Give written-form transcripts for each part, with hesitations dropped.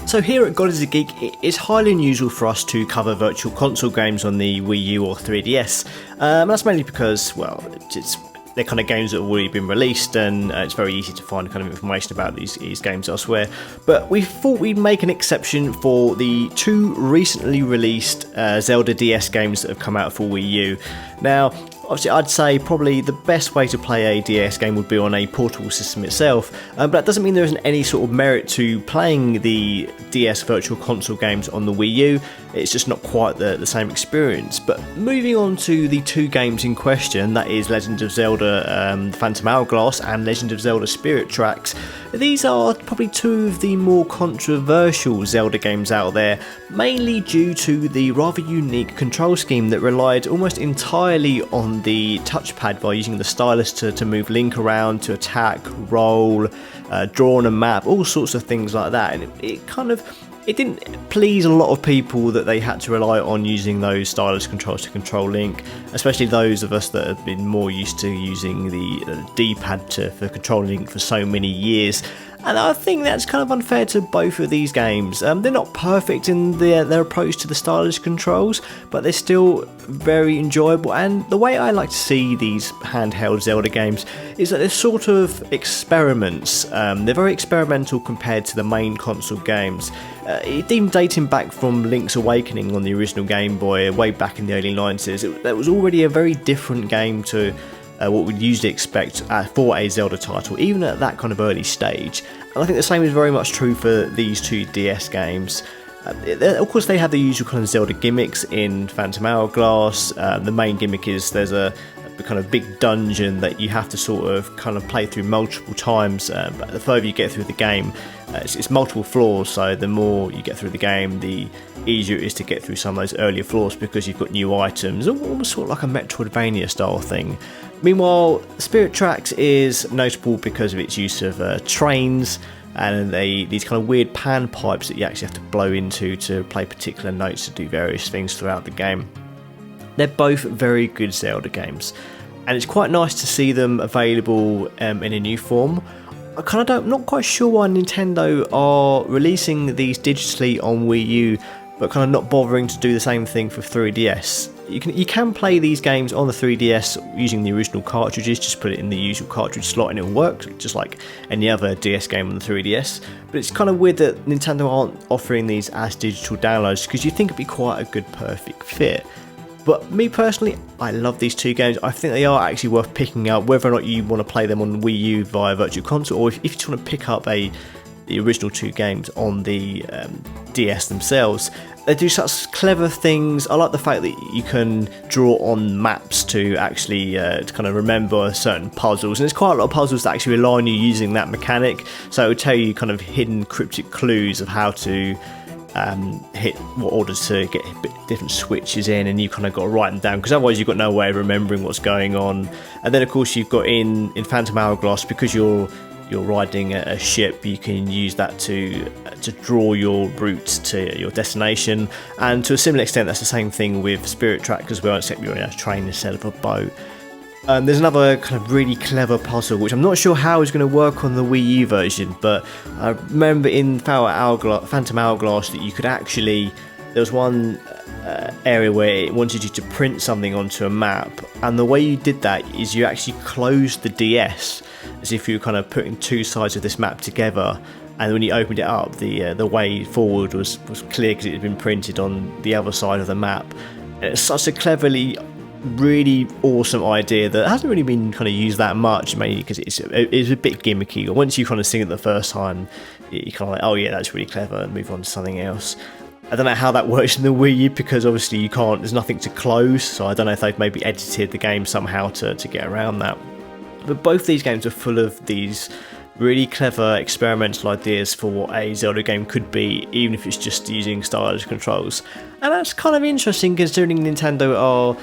So here at God is a Geek, it's highly unusual for us to cover virtual console games on the Wii U or 3DS. That's mainly because, well, they're kind of games that have already been released, and it's very easy to find kind of information about these games elsewhere. But we thought we'd make an exception for the two recently released Zelda DS games that have come out for Wii U. Now, obviously, I'd say probably the best way to play a DS game would be on a portable system itself, but that doesn't mean there isn't any sort of merit to playing the DS Virtual Console games on the Wii U. It's just not quite the same experience. But moving on to the two games in question, that is Legend of Zelda Phantom Hourglass and Legend of Zelda Spirit Tracks, these are probably two of the more controversial Zelda games out there, mainly due to the rather unique control scheme that relied almost entirely on the touchpad by using the stylus to move Link around, to attack, roll, draw on a map, all sorts of things like that. And it didn't please a lot of people that they had to rely on using those stylus controls to control Link, especially those of us that have been more used to using the D-pad for controlling Link for so many years. And I think that's kind of unfair to both of these games. They're not perfect in their approach to the stylus controls, but they're still very enjoyable. And the way I like to see these handheld Zelda games is that they're sort of experiments. They're very experimental compared to the main console games. Even dating back from Link's Awakening on the original Game Boy way back in the early 90s, that was already a very different game to what we'd usually expect for a Zelda title, even at that kind of early stage. And I think the same is very much true for these two DS games. Of course, they have the usual kind of Zelda gimmicks in Phantom Hourglass. The main gimmick is there's a kind of big dungeon that you have to sort of kind of play through multiple times, but the further you get through the game, it's multiple floors, so the more you get through the game, the easier it is to get through some of those earlier floors because you've got new items, almost sort of like a Metroidvania style thing. Meanwhile, Spirit Tracks is notable because of its use of trains and these kind of weird pan pipes that you actually have to blow into to play particular notes to do various things throughout the game. They're both very good Zelda games, and it's quite nice to see them available in a new form. Not quite sure why Nintendo are releasing these digitally on Wii U, but kind of not bothering to do the same thing for 3DS. You can play these games on the 3DS using the original cartridges, just put it in the usual cartridge slot and it'll work, just like any other DS game on the 3DS. But it's kind of weird that Nintendo aren't offering these as digital downloads, because you think it'd be quite a good perfect fit. But me personally, I love these two games. I think they are actually worth picking up, whether or not you want to play them on Wii U via Virtual Console, or if you just want to pick up the original two games on the DS themselves. They do such clever things. I like the fact that you can draw on maps to actually to kind of remember certain puzzles, and there's quite a lot of puzzles that actually rely on you using that mechanic, so it will tell you kind of hidden cryptic clues of how to hit what order to get different switches in, and you kind of got to write them down, because otherwise you've got no way of remembering what's going on. And then of course you've got in Phantom Hourglass, because you're riding a ship, you can use that to draw your route to your destination. And to a similar extent, that's the same thing with Spirit Tracks as well, except you're in a train instead of a boat. There's another kind of really clever puzzle, which I'm not sure how is going to work on the Wii U version, but I remember in Phantom Hourglass that you could actually, there was one area where it wanted you to print something onto a map, and the way you did that is you actually closed the DS as if you were kind of putting two sides of this map together, and when you opened it up, the way forward was clear because it had been printed on the other side of the map. And it's such a cleverly, really awesome idea that hasn't really been kind of used that much, mainly because it's a bit gimmicky. Once you kind of see it the first time, you kind of like, oh yeah, that's really clever, and move on to something else. I don't know how that works in the Wii U, because obviously you can't, there's nothing to close, so I don't know if they've maybe edited the game somehow to get around that. But both these games are full of these really clever experimental ideas for what a Zelda game could be, even if it's just using stylus controls. And that's kind of interesting, considering Nintendo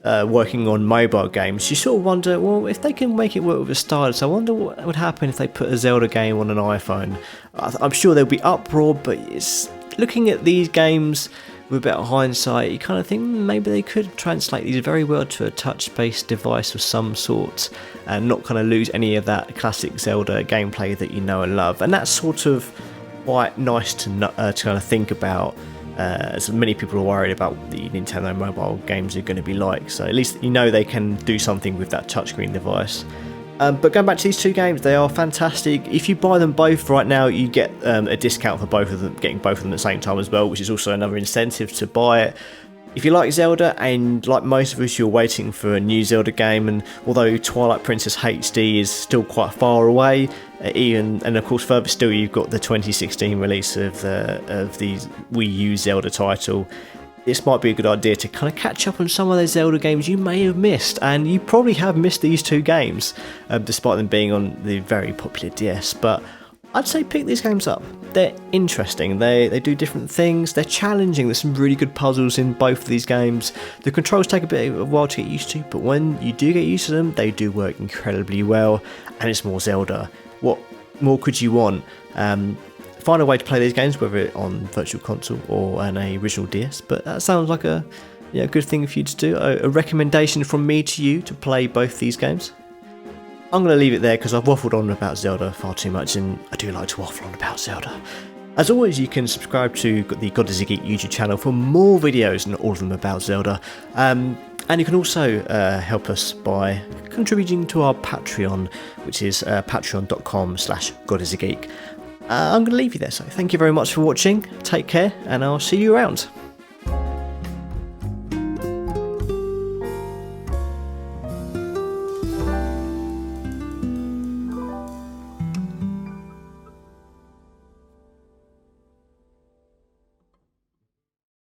are working on mobile games. You sort of wonder, well, if they can make it work with a stylus, I wonder what would happen if they put a Zelda game on an iPhone. I'm sure there'll be uproar, but it's looking at these games with a bit of hindsight, you kind of think maybe they could translate these very well to a touch-based device of some sort and not kind of lose any of that classic Zelda gameplay that you know and love. And that's sort of quite nice to kind of think about, as many people are worried about the Nintendo mobile games are going to be like. So at least you know they can do something with that touchscreen device. But going back to these two games, they are fantastic. If you buy them both right now, you get a discount for both of them, getting both of them at the same time as well, which is also another incentive to buy it. If you like Zelda, and like most of us, you're waiting for a new Zelda game, and although Twilight Princess HD is still quite far away, and of course further still you've got the 2016 release of the Wii U Zelda title, this might be a good idea to kind of catch up on some of those Zelda games you may have missed, and you probably have missed these two games, despite them being on the very popular DS, but I'd say pick these games up. They're interesting, they do different things, they're challenging, there's some really good puzzles in both of these games. The controls take a bit of a while to get used to, but when you do get used to them, they do work incredibly well, and it's more Zelda. What more could you want? Find a way to play these games, whether on Virtual Console or an original DS, but that sounds like a good thing for you to do. A recommendation from me to you to play both these games. I'm going to leave it there because I've waffled on about Zelda far too much, and I do like to waffle on about Zelda. As always, you can subscribe to the God Is a Geek YouTube channel for more videos, and all of them about Zelda. And you can also help us by contributing to our Patreon, which is patreon.com/GodIsAGeek. I'm going to leave you there, so thank you very much for watching, take care, and I'll see you around.